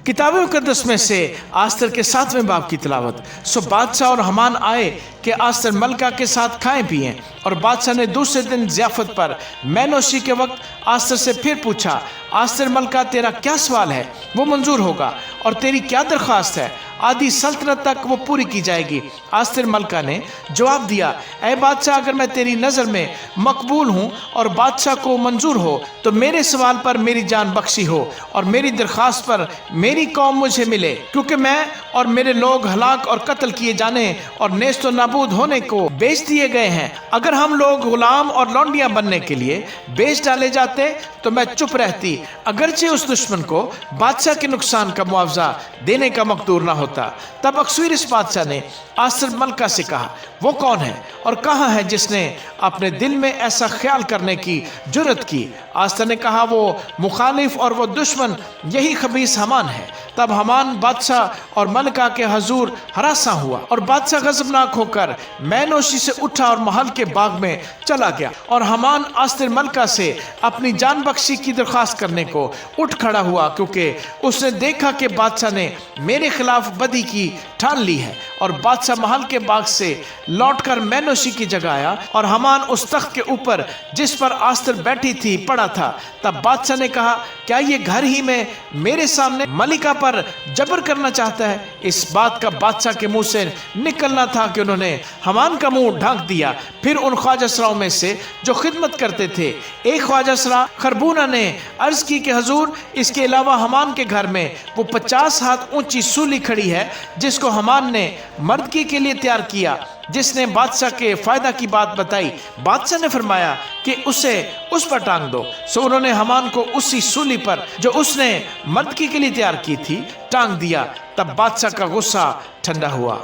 किताब मुकद्दस में से आस्तर के 7वें बाब की तिलावत। सो बादशाह और हमान आए कि आस्तर मलका के साथ खाएं पिएं, और बादशाह ने दूसरे दिन ज़ियाफत पर मैनोशी के वक्त आस्तर से फिर पूछा, आस्तर मलका तेरा क्या सवाल है, वो मंजूर होगा, और तेरी क्या दरख्वास्त है, आधी सल्तनत तक वो पूरी की जाएगी। आस्तर मलका ने जवाब दिया, ऐ बादशाह, अगर मैं तेरी नज़र में मकबूल हूँ और बादशाह को मंजूर हो तो मेरे सवाल पर मेरी जान बख्शी हो और मेरी दरख्वास्त पर मेरी कौम मुझे मिले, क्योंकि मैं और मेरे लोग हलाक और कत्ल किए जाने और नेस्त नाबूद होने को बेच दिए गए हैं। अगर हम लोग गुलाम और लौंडियां बनने के लिए बेच डाले जाते तो मैं चुप रहती, अगरचे उस दुश्मन को बादशाह के नुकसान का मुआवजा देने का मकदूर ना होता। तब अक्सवीरिस बादशाह ने आस्तर मलका से कहा, वो कौन है और कहाँ है जिसने अपने दिल में ऐसा ख्याल करने की जुर्रत की? आस्तर ने कहा, वो मुखालिफ और वो दुश्मन यही खबीस हमान है। तब हमान बादशाह और मलका के हजूर हरासा हुआ, और बादशाह गजबनाक होकर मैनोशी से उठा और महल के बाग में चला गया। और हमान आस्तर मलका से अपनी जान बख्शी की दरख्वास्त करने को उठ खड़ा हुआ, क्योंकि उसने देखा कि बादशाह ने मेरे खिलाफ बदी की ठान ली है। और बादशाह महल के बाग से लौटकर मैनोशी की जगह आया, और हमान उस तख्त के ऊपर जिस पर आस्तर बैठी थी पड़ा था। तब बादशाह ने कहा, क्या ये घर ही में मेरे सामने मलिका पर जबर करना चाहता है? इस बात का बादशाह के मुंह से निकलना था कि उन्होंने हमान का मुंह ढांक दिया। फिर उन ख्वाजा सराओं में से जो खिदमत करते थे एक ख्वाजा सरा खरबूना ने अर्ज की कि हजूर, इसके अलावा हमान के घर में वो 50 हाथ ऊंची सूली खड़ी है जिसको हमान ने मर्दगी के लिए तैयार किया, जिसने बादशाह के फायदा की बात बताई। बादशाह ने फरमाया कि उसे उस पर टांग दो। सो उन्होंने हमान को उसी सूली पर जो उसने मर्दगी के लिए तैयार की थी टांग दिया। तब बादशाह का गुस्सा ठंडा हुआ।